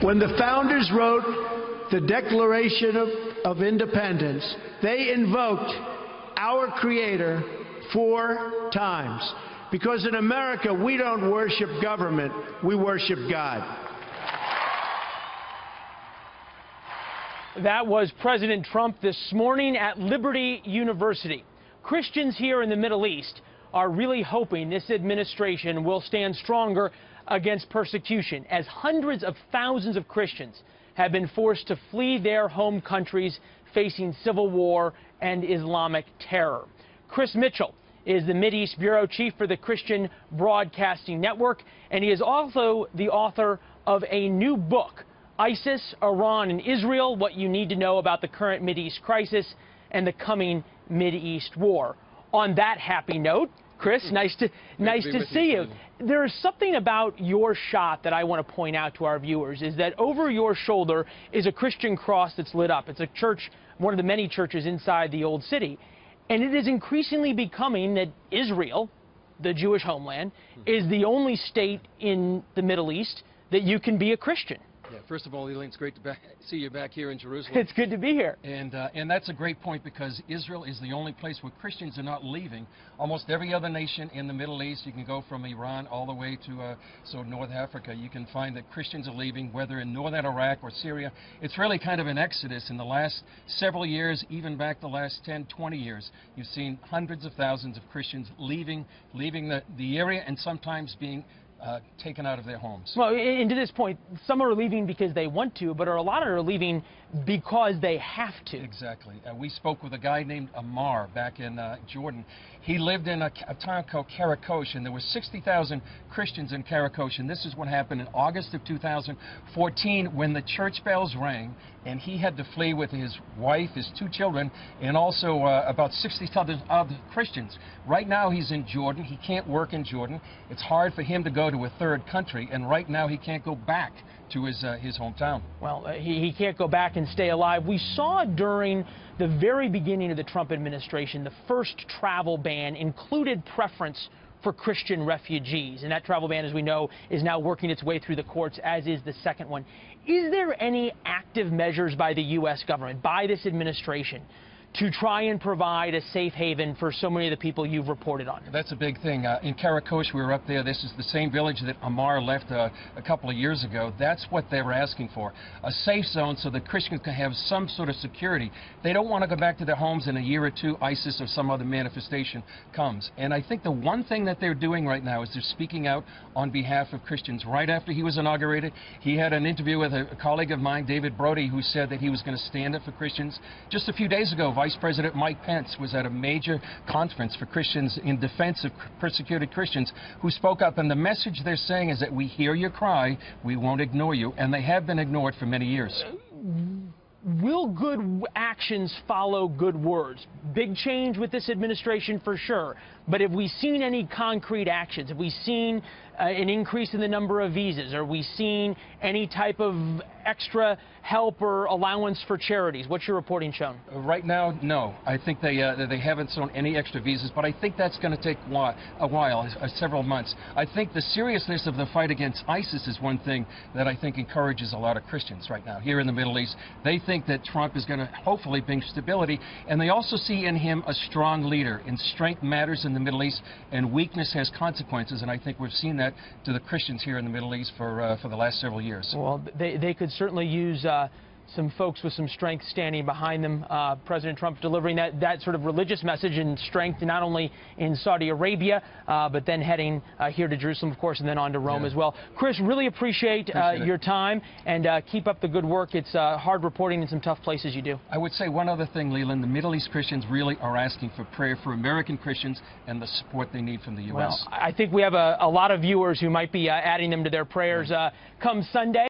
When the founders wrote the Declaration of Independence, they invoked our Creator 4 times. Because in America, we don't worship government, we worship God. That was President Trump this morning at Liberty University. Christians here in the Middle East are really hoping this administration will stand stronger against persecution, as hundreds of thousands of Christians have been forced to flee their home countries facing civil war and Islamic terror. Chris Mitchell is the Mideast Bureau Chief for the Christian Broadcasting Network, and he is also the author of a new book, ISIS, Iran, and Israel, What You Need to Know About the Current Mideast Crisis and the Coming Mideast War. On that happy note, Chris, nice to see you. There is something about your shot that I want to point out to our viewers, is that over your shoulder is a Christian cross that's lit up. It's a church, one of the many churches inside the old city. And it is increasingly becoming that Israel, the Jewish homeland, is the only state in the Middle East that you can be a Christian. Yeah, first of all, Elaine, it's great to see you back here in Jerusalem. It's good to be here. And that's a great point, because Israel is the only place where Christians are not leaving. Almost every other nation in the Middle East, you can go from Iran all the way to North Africa, you can find that Christians are leaving, whether in northern Iraq or Syria. It's really kind of an exodus in the last several years, even back the last 10, 20 years. You've seen hundreds of thousands of Christians leaving the area, and sometimes being taken out of their homes. Well, and to this point, some are leaving because they want to, but a lot are leaving because they have to. Exactly. We spoke with a guy named Ammar back in Jordan. He lived in a town called Karakosh, and there were 60,000 Christians in Karakosh, and this is what happened in August of 2014 when the church bells rang, and he had to flee with his wife, his 2 children, and also about 60 other Christians. Right now he's in Jordan. He can't work in Jordan. It's hard for him to go to a third country, and right now he can't go back to his hometown. Well, he can't go back and stay alive. We saw during the very beginning of the Trump administration, the first travel ban included preference for Christian refugees, and that travel ban, as we know, is now working its way through the courts, as is the second one. Is there any active measures by the U.S. government, by this administration, to try and provide a safe haven for so many of the people you've reported on? That's a big thing. In Karakosh, we were up there. This is the same village that Ammar left a couple of years ago. That's what they were asking for, a safe zone so that Christians can have some sort of security. They don't want to go back to their homes in a year or two, ISIS or some other manifestation comes. And I think the one thing that they're doing right now is they're speaking out on behalf of Christians. Right after he was inaugurated, he had an interview with a colleague of mine, David Brody, who said that he was going to stand up for Christians. Just a few days ago, Vice President Mike Pence was at a major conference for Christians in defense of persecuted Christians, who spoke up, and the message they're saying is that we hear your cry, we won't ignore you, and they have been ignored for many years. Will good actions follow good words? Big change with this administration for sure, but have we seen any concrete actions? Have we seen an increase in the number of visas? Are we seeing any type of extra help or allowance for charities? What's your reporting shown? Right now, no. I think they haven't shown any extra visas, but I think that's going to take a while, several months. I think the seriousness of the fight against ISIS is one thing that I think encourages a lot of Christians right now here in the Middle East. They think that Trump is going to hopefully bring stability, and they also see in him a strong leader. And strength matters in the Middle East, and weakness has consequences, and I think we've seen that to the Christians here in the Middle East for the last several years. Well, they could certainly use some folks with some strength standing behind them. President Trump delivering that sort of religious message and strength, not only in Saudi Arabia, but then heading here to Jerusalem, of course, and then on to Rome as well. Chris, really appreciate your time, and keep up the good work. It's hard reporting in some tough places you do. I would say one other thing, Leland. The Middle East Christians really are asking for prayer for American Christians and the support they need from the U.S. Well, I think we have a lot of viewers who might be adding them to their prayers come Sunday.